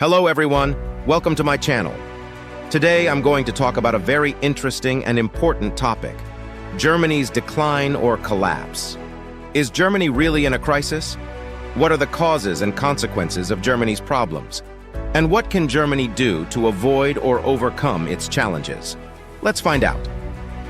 Hello everyone, welcome to my channel. Today I'm going to talk about a very interesting and important topic, Germany's decline or collapse. Is Germany really in a crisis? What are the causes and consequences of Germany's problems? And what can Germany do to avoid or overcome its challenges? Let's find out.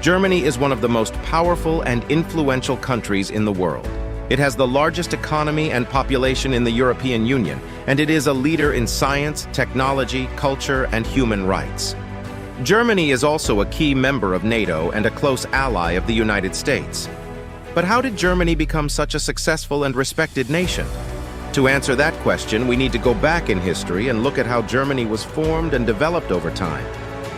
Germany is one of the most powerful and influential countries in the world. It has the largest economy and population in the European Union, and it is a leader in science, technology, culture, and human rights. Germany is also a key member of NATO and a close ally of the United States. But how did Germany become such a successful and respected nation? To answer that question, we need to go back in history and look at how Germany was formed and developed over time.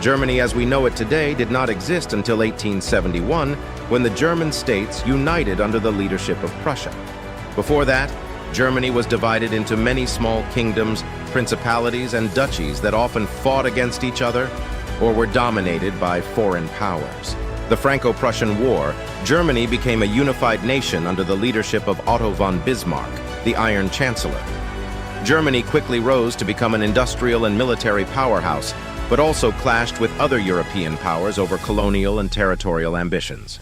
Germany as we know it today did not exist until 1871, when the German states united under the leadership of Prussia. Before that, Germany was divided into many small kingdoms, principalities, and duchies that often fought against each other or were dominated by foreign powers. The Franco-Prussian War, Germany became a unified nation under the leadership of Otto von Bismarck, the Iron Chancellor. Germany quickly rose to become an industrial and military powerhouse, but also clashed with other European powers over colonial and territorial ambitions.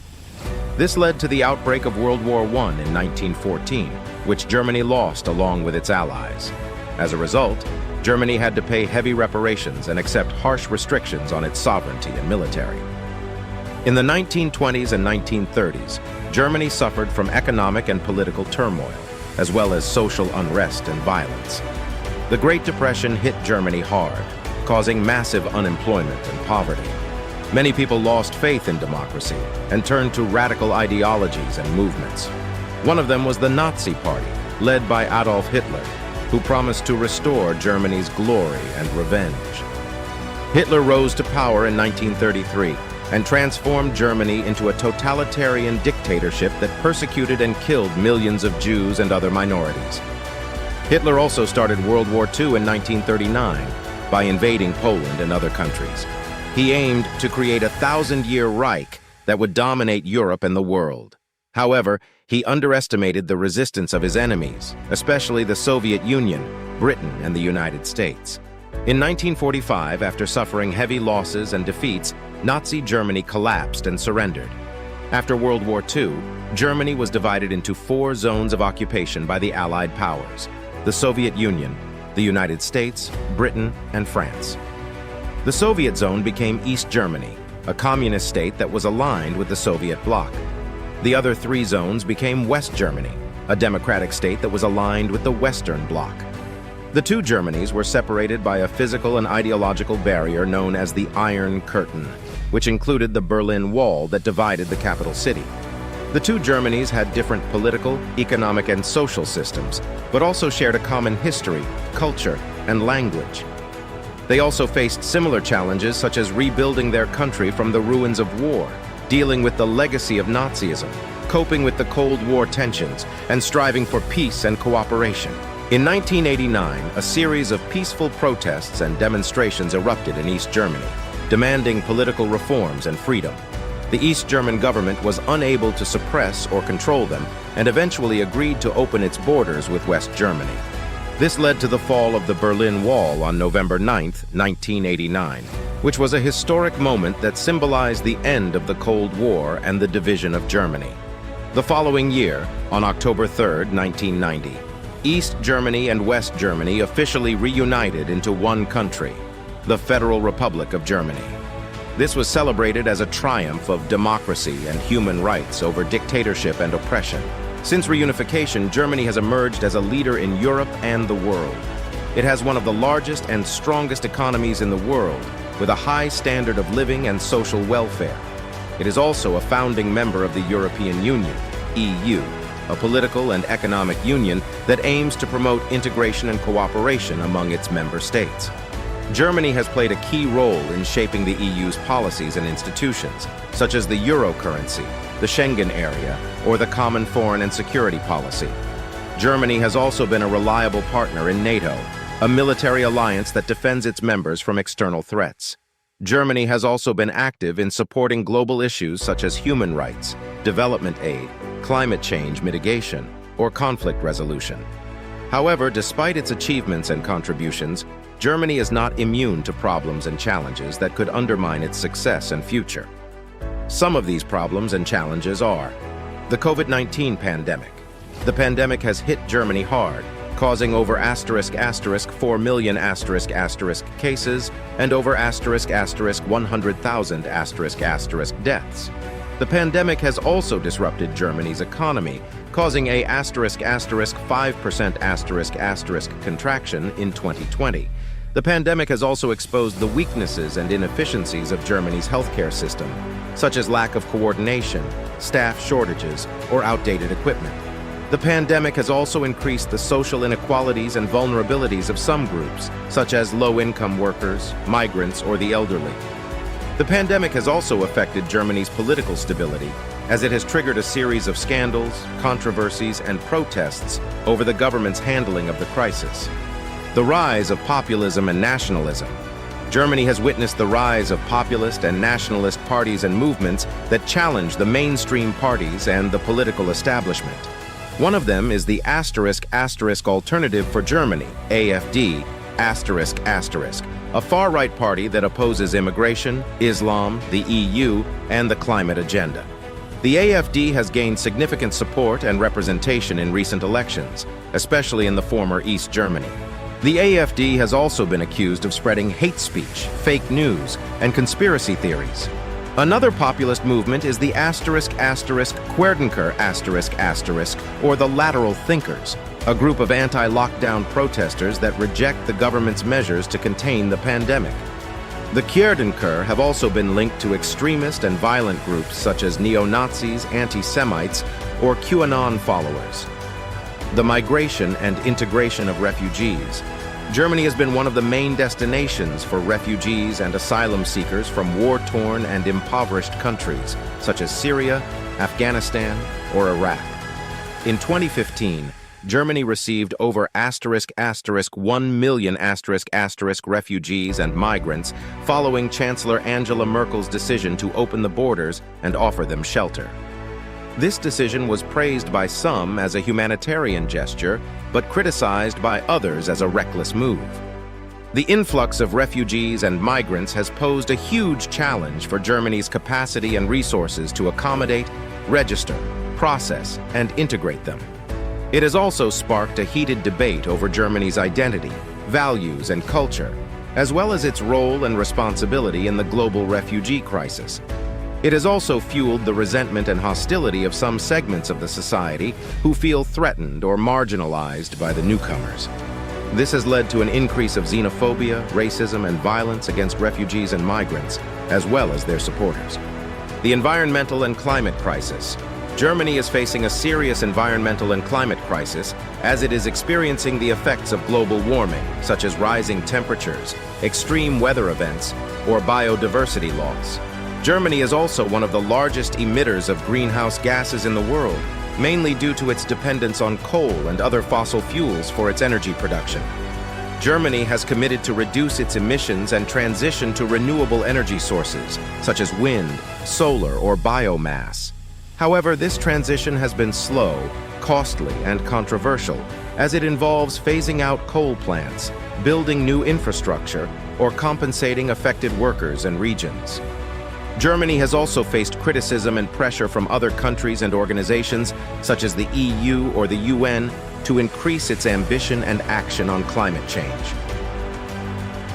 This led to the outbreak of World War I in 1914, which Germany lost along with its allies. As a result, Germany had to pay heavy reparations and accept harsh restrictions on its sovereignty and military. In the 1920s and 1930s, Germany suffered from economic and political turmoil, as well as social unrest and violence. The Great Depression hit Germany hard, causing massive unemployment and poverty. Many people lost faith in democracy and turned to radical ideologies and movements. One of them was the Nazi Party, led by Adolf Hitler, who promised to restore Germany's glory and revenge. Hitler rose to power in 1933 and transformed Germany into a totalitarian dictatorship that persecuted and killed millions of Jews and other minorities. Hitler also started World War II in 1939 by invading Poland and other countries. He aimed to create a 1,000-year Reich that would dominate Europe and the world. However, he underestimated the resistance of his enemies, especially the Soviet Union, Britain, and the United States. In 1945, after suffering heavy losses and defeats, Nazi Germany collapsed and surrendered. After World War II, Germany was divided into 4 zones of occupation by the Allied powers: the Soviet Union, the United States, Britain, and France. The Soviet zone became East Germany, a communist state that was aligned with the Soviet bloc. The other 3 zones became West Germany, a democratic state that was aligned with the Western bloc. The 2 Germanys were separated by a physical and ideological barrier known as the Iron Curtain, which included the Berlin Wall that divided the capital city. The 2 Germanys had different political, economic, and social systems, but also shared a common history, culture, and language. They also faced similar challenges such as rebuilding their country from the ruins of war, dealing with the legacy of Nazism, coping with the Cold War tensions, and striving for peace and cooperation. In 1989, a series of peaceful protests and demonstrations erupted in East Germany, demanding political reforms and freedom. The East German government was unable to suppress or control them and eventually agreed to open its borders with West Germany. This led to the fall of the Berlin Wall on November 9, 1989, which was a historic moment that symbolized the end of the Cold War and the division of Germany. The following year, on October 3, 1990, East Germany and West Germany officially reunited into one country, the Federal Republic of Germany. This was celebrated as a triumph of democracy and human rights over dictatorship and oppression. Since reunification, Germany has emerged as a leader in Europe and the world. It has one of the largest and strongest economies in the world, with a high standard of living and social welfare. It is also a founding member of the European Union, EU, a political and economic union that aims to promote integration and cooperation among its member states. Germany has played a key role in shaping the EU's policies and institutions, such as the euro currency, the Schengen area, or the common foreign and security policy. Germany has also been a reliable partner in NATO, a military alliance that defends its members from external threats. Germany has also been active in supporting global issues such as human rights, development aid, climate change mitigation, or conflict resolution. However, despite its achievements and contributions, Germany is not immune to problems and challenges that could undermine its success and future. Some of these problems and challenges are the COVID-19 pandemic. The pandemic has hit Germany hard, causing over **4 million cases and over *100,000 deaths. The pandemic has also disrupted Germany's economy, causing a *5% contraction in 2020. The pandemic has also exposed the weaknesses and inefficiencies of Germany's healthcare system, such as lack of coordination, staff shortages, or outdated equipment. The pandemic has also increased the social inequalities and vulnerabilities of some groups, such as low-income workers, migrants, or the elderly. The pandemic has also affected Germany's political stability, as it has triggered a series of scandals, controversies, and protests over the government's handling of the crisis. The rise of populism and nationalism. Germany has witnessed the rise of populist and nationalist parties and movements that challenge the mainstream parties and the political establishment. One of them is the Alternative for Germany, AfD, a far-right party that opposes immigration, Islam, the EU, and the climate agenda. The AfD has gained significant support and representation in recent elections, especially in the former East Germany. The AfD has also been accused of spreading hate speech, fake news, and conspiracy theories. Another populist movement is the Querdenker**, or the Lateral Thinkers, a group of anti-lockdown protesters that reject the government's measures to contain the pandemic. The Querdenker have also been linked to extremist and violent groups such as neo-Nazis, anti-Semites, or QAnon followers. The migration and integration of refugees. Germany has been one of the main destinations for refugees and asylum seekers from war-torn and impoverished countries, such as Syria, Afghanistan, or Iraq. In 2015, Germany received over *1 million refugees and migrants following Chancellor Angela Merkel's decision to open the borders and offer them shelter. This decision was praised by some as a humanitarian gesture, but criticized by others as a reckless move. The influx of refugees and migrants has posed a huge challenge for Germany's capacity and resources to accommodate, register, process, and integrate them. It has also sparked a heated debate over Germany's identity, values, and culture, as well as its role and responsibility in the global refugee crisis. It has also fueled the resentment and hostility of some segments of the society who feel threatened or marginalized by the newcomers. This has led to an increase of xenophobia, racism, and violence against refugees and migrants, as well as their supporters. The environmental and climate crisis. Germany is facing a serious environmental and climate crisis as it is experiencing the effects of global warming, such as rising temperatures, extreme weather events, or biodiversity loss. Germany is also one of the largest emitters of greenhouse gases in the world, mainly due to its dependence on coal and other fossil fuels for its energy production. Germany has committed to reduce its emissions and transition to renewable energy sources, such as wind, solar, or biomass. However, this transition has been slow, costly, and controversial, as it involves phasing out coal plants, building new infrastructure, or compensating affected workers and regions. Germany has also faced criticism and pressure from other countries and organizations, such as the EU or the UN, to increase its ambition and action on climate change.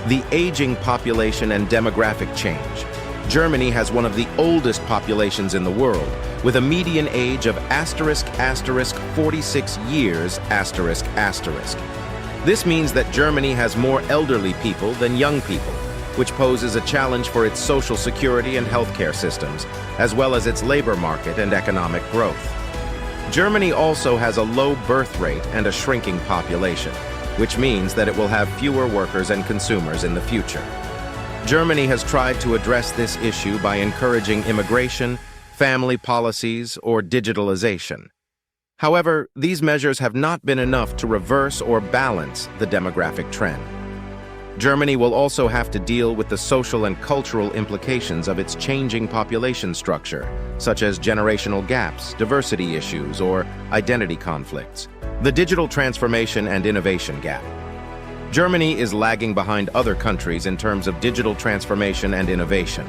The aging population and demographic change. Germany has one of the oldest populations in the world, with a median age of **46 years**. This means that Germany has more elderly people than young people, which poses a challenge for its social security and healthcare systems, as well as its labor market and economic growth. Germany also has a low birth rate and a shrinking population, which means that it will have fewer workers and consumers in the future. Germany has tried to address this issue by encouraging immigration, family policies, or digitalization. However, these measures have not been enough to reverse or balance the demographic trend. Germany will also have to deal with the social and cultural implications of its changing population structure, such as generational gaps, diversity issues, or identity conflicts. The digital transformation and innovation gap. Germany is lagging behind other countries in terms of digital transformation and innovation.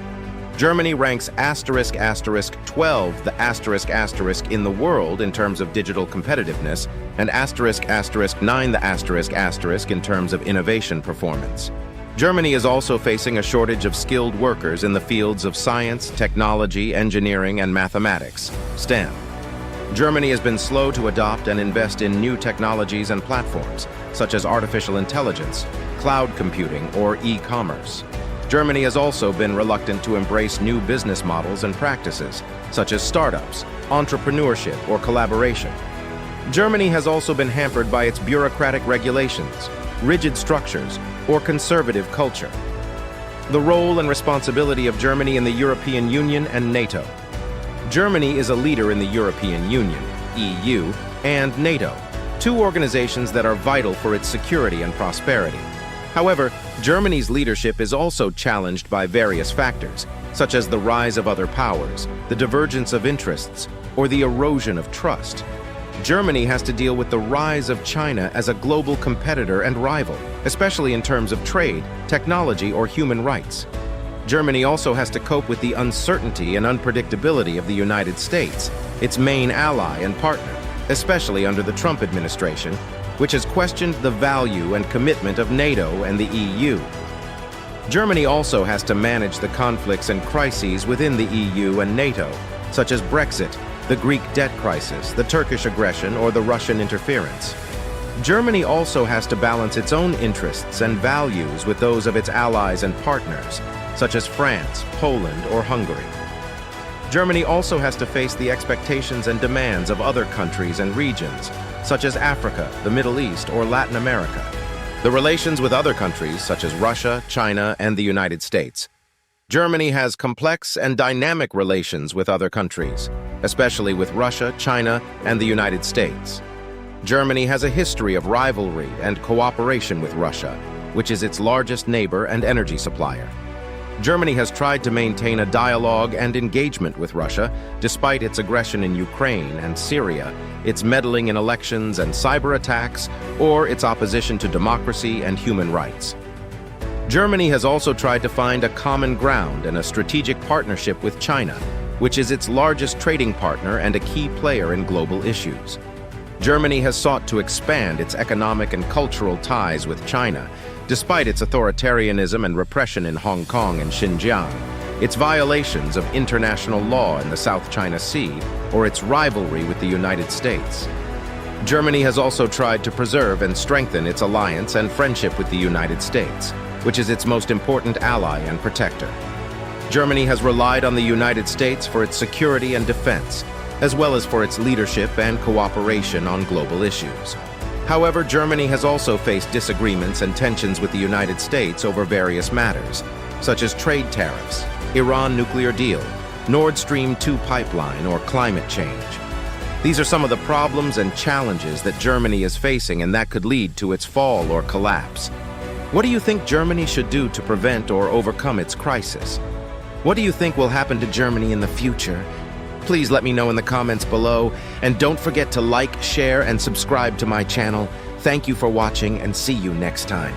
Germany ranks **12 the ** in the world in terms of digital competitiveness and **9 the ** in terms of innovation performance. Germany is also facing a shortage of skilled workers in the fields of science, technology, engineering, and mathematics, STEM. Germany has been slow to adopt and invest in new technologies and platforms, such as artificial intelligence, cloud computing, or e-commerce. Germany has also been reluctant to embrace new business models and practices, such as startups, entrepreneurship, or collaboration. Germany has also been hampered by its bureaucratic regulations, rigid structures, or conservative culture. The role and responsibility of Germany in the European Union and NATO. Germany is a leader in the European Union, EU, and NATO, two organizations that are vital for its security and prosperity. However, Germany's leadership is also challenged by various factors, such as the rise of other powers, the divergence of interests, or the erosion of trust. Germany has to deal with the rise of China as a global competitor and rival, especially in terms of trade, technology, or human rights. Germany also has to cope with the uncertainty and unpredictability of the United States, its main ally and partner, especially under the Trump administration, which has questioned the value and commitment of NATO and the EU. Germany also has to manage the conflicts and crises within the EU and NATO, such as Brexit, the Greek debt crisis, the Turkish aggression, or the Russian interference. Germany also has to balance its own interests and values with those of its allies and partners, such as France, Poland, or Hungary. Germany also has to face the expectations and demands of other countries and regions, such as Africa, the Middle East, or Latin America. The relations with other countries, such as Russia, China, and the United States. Germany has complex and dynamic relations with other countries, especially with Russia, China, and the United States. Germany has a history of rivalry and cooperation with Russia, which is its largest neighbor and energy supplier. Germany has tried to maintain a dialogue and engagement with Russia, despite its aggression in Ukraine and Syria, its meddling in elections and cyber attacks, or its opposition to democracy and human rights. Germany has also tried to find a common ground and a strategic partnership with China, which is its largest trading partner and a key player in global issues. Germany has sought to expand its economic and cultural ties with China, despite its authoritarianism and repression in Hong Kong and Xinjiang, its violations of international law in the South China Sea, or its rivalry with the United States. Germany has also tried to preserve and strengthen its alliance and friendship with the United States, which is its most important ally and protector. Germany has relied on the United States for its security and defense, as well as for its leadership and cooperation on global issues. However, Germany has also faced disagreements and tensions with the United States over various matters, such as trade tariffs, Iran nuclear deal, Nord Stream 2 pipeline, or climate change. These are some of the problems and challenges that Germany is facing and that could lead to its fall or collapse. What do you think Germany should do to prevent or overcome its crisis? What do you think will happen to Germany in the future? Please let me know in the comments below, and don't forget to like, share, and subscribe to my channel. Thank you for watching, and see you next time.